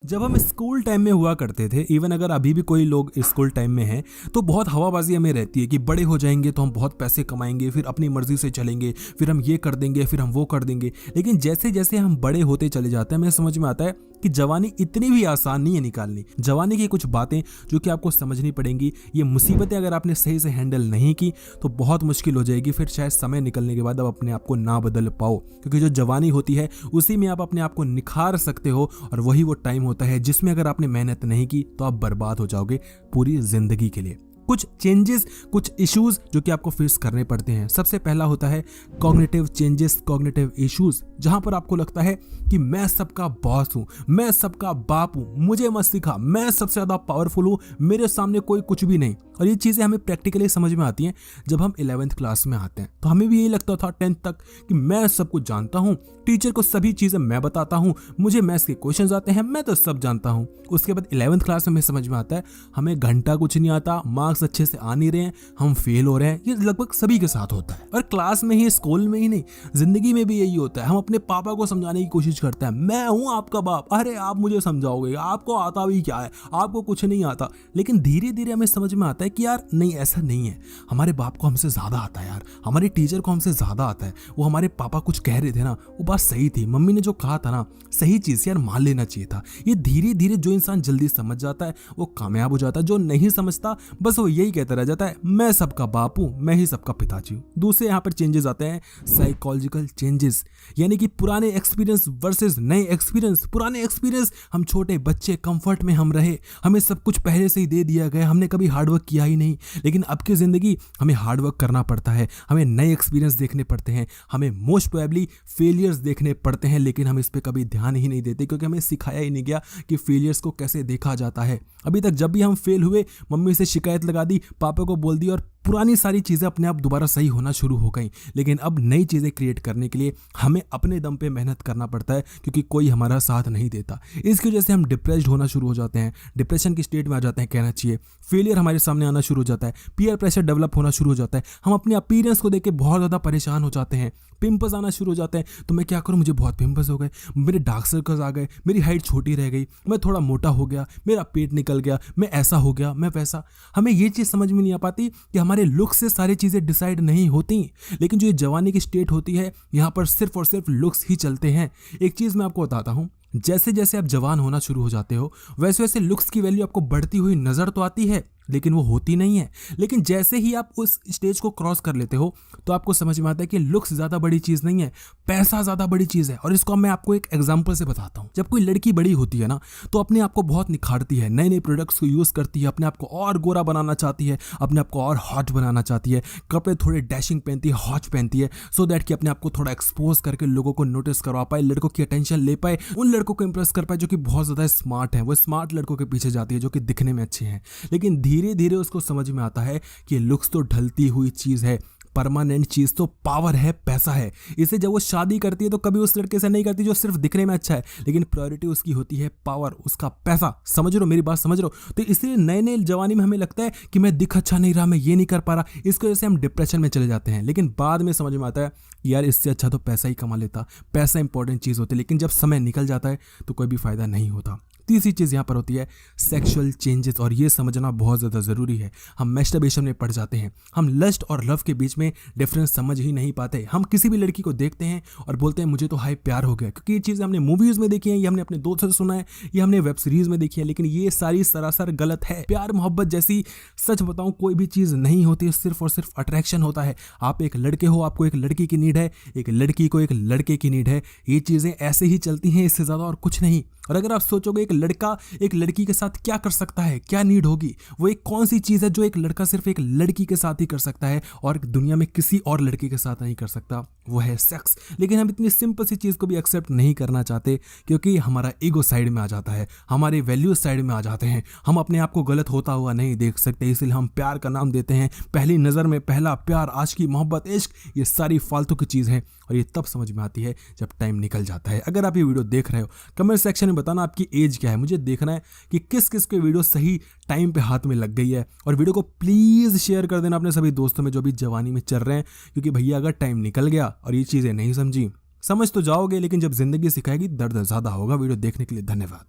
जब हम school time में हुआ करते थे, इवन अगर अभी भी कोई लोग स्कूल टाइम में हैं, तो बहुत हवाबाजी हमें रहती है कि बड़े हो जाएंगे तो हम बहुत पैसे कमाएंगे, फिर अपनी मर्जी से चलेंगे, फिर हम ये कर देंगे, फिर हम वो कर देंगे। लेकिन जैसे जैसे हम बड़े होते चले जाते हैं, हमें समझ में आता है कि जवानी इतनी भी आसान नहीं है निकालनी। जवानी की कुछ बातें जो कि आपको समझनी पड़ेंगी, ये मुसीबतें अगर आपने सही से हैंडल नहीं की तो बहुत मुश्किल हो जाएगी। फिर शायद समय निकलने के बाद आप अपने आप को ना बदल पाओ, क्योंकि जो जवानी होती है उसी में आप अपने आप को निखार सकते हो, और वही वो टाइम होता है जिसमें अगर आपने मेहनत नहीं की तो आप बर्बाद हो जाओगे पूरी जिंदगी के लिए। कुछ चेंजेस, कुछ इश्यूज जो कि आपको फेस करने पड़ते हैं। सबसे पहला होता है कॉग्निटिव चेंजेस, कॉग्निटिव इश्यूज, जहां पर आपको लगता है कि मैं सबका बॉस हूं, मैं सबका बाप हूं, मुझे मत सिखा, मैं सबसे ज्यादा पावरफुल हूं, मेरे सामने कोई कुछ भी नहीं। और ये चीजें हमें प्रैक्टिकली समझ में आती हैं जब हम 11th क्लास में आते हैं। तो हमें भी यही लगता था 10th तक कि मैं सब कुछ जानता हूं, टीचर को सभी चीजें मैं बताता हूं, मुझे मैथ्स के क्वेश्चंस आते हैं, मैं तो सब जानता हूं। उसके बाद 11th क्लास में हमें समझ में आता है हमें घंटा कुछ नहीं आता, मार्क्स अच्छे से आ नहीं रहे हैं, हम फेल हो रहे हैं। ये लगभग सभी के साथ होता है, और क्लास में ही, स्कूल में ही नहीं, जिंदगी में भी यही होता है। हम अपने पापा को समझाने की कोशिश करते हैं, मैं हूं आपका बाप, अरे आप मुझे समझाओगे, आपको आता भी क्या है, आपको कुछ नहीं आता। लेकिन धीरे धीरे हमें समझ में आता है कि यार नहीं, ऐसा नहीं है, हमारे बाप को हमसे ज्यादा आता है यार, हमारे टीचर को हमसे ज्यादा आता है। वो हमारे पापा कुछ कह रहे थे ना, वो बात सही थी, मम्मी ने जो कहा था ना, सही चीज यार, मान लेना चाहिए था। ये धीरे धीरे जो इंसान जल्दी समझ जाता है वो कामयाब हो जाता है, जो नहीं समझता बस वो यही कहता रह जाता है, मैं सबका बाप हूं, मैं ही सबका पिताजी हूं। दूसरे यहाँ पर चेंजेस आते हैं साइकोलॉजिकल चेंजेस, यानी कि पुराने एक्सपीरियंस वर्सेस नए एक्सपीरियंस। पुराने एक्सपीरियंस, हम छोटे बच्चे, कंफर्ट में हम रहे, हमें सब कुछ पहले से ही दे दिया गया, हमने कभी हार्डवर्क किया ही नहीं। लेकिन अब की जिंदगी हमें हार्डवर्क करना पड़ता है, हमें नए एक्सपीरियंस देखने पड़ते हैं, हमें मोस्ट प्रोबेबली फेलियर्स देखने पड़ते हैं। लेकिन हम इस पे कभी ध्यान ही नहीं देते, क्योंकि हमें सिखाया ही नहीं गया कि फेलियर्स को कैसे देखा जाता है। अभी तक जब भी हम फेल हुए, मम्मी से शिकायत लगा दी, पापा को बोल दी, और पुरानी सारी चीज़ें अपने आप दोबारा सही होना शुरू हो गई। लेकिन अब नई चीज़ें क्रिएट करने के लिए हमें अपने दम पे मेहनत करना पड़ता है, क्योंकि कोई हमारा साथ नहीं देता। इसकी वजह से हम डिप्रेस्ड होना शुरू हो जाते हैं, डिप्रेशन की स्टेट में आ जाते हैं कहना चाहिए। फेलियर हमारे सामने आना शुरू हो जाता है, पीयर प्रेशर डेवलप होना शुरू हो जाता है, हम अपने अपीयरेंस को देख के बहुत ज़्यादा परेशान हो जाते हैं, पिंपल्स आना शुरू हो जाते हैं। तो मैं क्या करूँ, मुझे बहुत पिंपल्स हो गए, मेरे डार्क सर्कल्स आ गए, मेरी हाइट छोटी रह गई, मैं थोड़ा मोटा हो गया, मेरा पेट निकल गया, मैं ऐसा हो गया, मैं वैसा। हमें ये चीज़ समझ में नहीं आ पाती कि हमारे लुक से सारी चीज़ें डिसाइड नहीं होती। लेकिन जो ये जवानी की स्टेट होती है, यहाँ पर सिर्फ और सिर्फ लुक्स ही चलते हैं। एक चीज़ मैं आपको बताता हूँ, जैसे जैसे आप जवान होना शुरू हो जाते हो, वैसे वैसे लुक्स की वैल्यू आपको बढ़ती हुई नजर तो आती है, लेकिन वो होती नहीं है। लेकिन जैसे ही आप उस स्टेज को क्रॉस कर लेते हो तो आपको समझ में आता है कि लुक्स ज़्यादा बड़ी चीज़ नहीं है, पैसा ज़्यादा बड़ी चीज़ है। और इसको मैं आपको एक एग्जांपल से बताता हूँ। जब कोई लड़की बड़ी होती है ना, तो अपने आप को बहुत निखारती है, नए नए प्रोडक्ट्स को यूज़ करती है, अपने आप को और गोरा बनाना चाहती है, अपने आप को और हॉट बनाना चाहती है, कपड़े थोड़े डैशिंग पहनती है, हॉट पहनती है, सो दैट कि अपने आप को थोड़ा एक्सपोज करके लोगों को नोटिस करवा पाए, लड़कों की अटेंशन ले पाए, उन लड़कों को इंप्रेस कर पाए जो कि बहुत ज़्यादा स्मार्ट है। वो स्मार्ट लड़कों के पीछे जाती है जो कि दिखने में अच्छे हैं। लेकिन धीरे धीरे उसको समझ में आता है कि लुक्स तो ढलती हुई चीज है, परमानेंट चीज तो पावर है, पैसा है। इसे जब वो शादी करती है तो कभी उस लड़के से नहीं करती जो सिर्फ दिखने में अच्छा है, लेकिन प्रायोरिटी उसकी होती है पावर, उसका पैसा। समझ रहे हो मेरी बात, समझ रहे हो? तो इसलिए नए नए जवानी में हमें लगता है कि मैं दिख अच्छा नहीं रहा, मैं ये नहीं कर पा रहा, इसकी वजह से हम डिप्रेशन में चले जाते हैं। लेकिन बाद में समझ में आता है यार, इससे अच्छा तो पैसा ही कमा लेता, पैसा इंपॉर्टेंट चीज होती है। लेकिन जब समय निकल जाता है तो कोई भी फायदा नहीं होता। तीसरी चीज़ यहाँ पर होती है सेक्सुअल चेंजेस, और ये समझना बहुत ज़्यादा ज़रूरी है। हम मैस्टरबेशन में पड़ जाते हैं, हम लस्ट और लव के बीच में डिफरेंस समझ ही नहीं पाते। हम किसी भी लड़की को देखते हैं और बोलते हैं मुझे तो हाई प्यार हो गया, क्योंकि ये चीज़ें हमने मूवीज़ में देखी है, ये हमने अपने दोस्तों से सुना है, ये हमने वेब सीरीज़ में देखी है। लेकिन ये सारी सरासर गलत है। प्यार मोहब्बत जैसी, सच बताऊँ, कोई भी चीज़ नहीं होती, सिर्फ और सिर्फ अट्रैक्शन होता है। आप एक लड़के हो, आपको एक लड़की की नीड है, एक लड़की को एक लड़के की नीड है। ये चीज़ें ऐसे ही चलती हैं, इससे ज़्यादा और कुछ नहीं। और अगर आप सोचोगे एक लड़का एक लड़की के साथ क्या कर सकता है, क्या नीड होगी, वो एक कौन सी चीज़ है जो एक लड़का सिर्फ एक लड़की के साथ ही कर सकता है और दुनिया में किसी और लड़के के साथ नहीं कर सकता, वो है सेक्स। लेकिन हम इतनी सिंपल सी चीज़ को भी एक्सेप्ट नहीं करना चाहते, क्योंकि हमारा ईगो साइड में आ जाता है, हमारे वैल्यूज साइड में आ जाते हैं। हम अपने आप को गलत होता हुआ नहीं देख सकते, इसलिए हम प्यार का नाम देते हैं पहली नज़र में, पहला प्यार, आशिकी, मोहब्बत, इश्क, ये सारी फालतू की चीज़ है। और ये तब समझ में आती है जब टाइम निकल जाता है। अगर आप ये वीडियो देख रहे हो, कमेंट सेक्शन में बताना आपकी एज क्या है। मुझे देखना है कि किस किस के वीडियो सही टाइम पे हाथ में लग गई है। और वीडियो को प्लीज़ शेयर कर देना अपने सभी दोस्तों में जो भी जवानी में चल रहे हैं, क्योंकि भैया अगर टाइम निकल गया और ये चीज़ें नहीं समझी, समझ तो जाओगे, लेकिन जब जिंदगी सिखाएगी दर्द ज़्यादा होगा। वीडियो देखने के लिए धन्यवाद।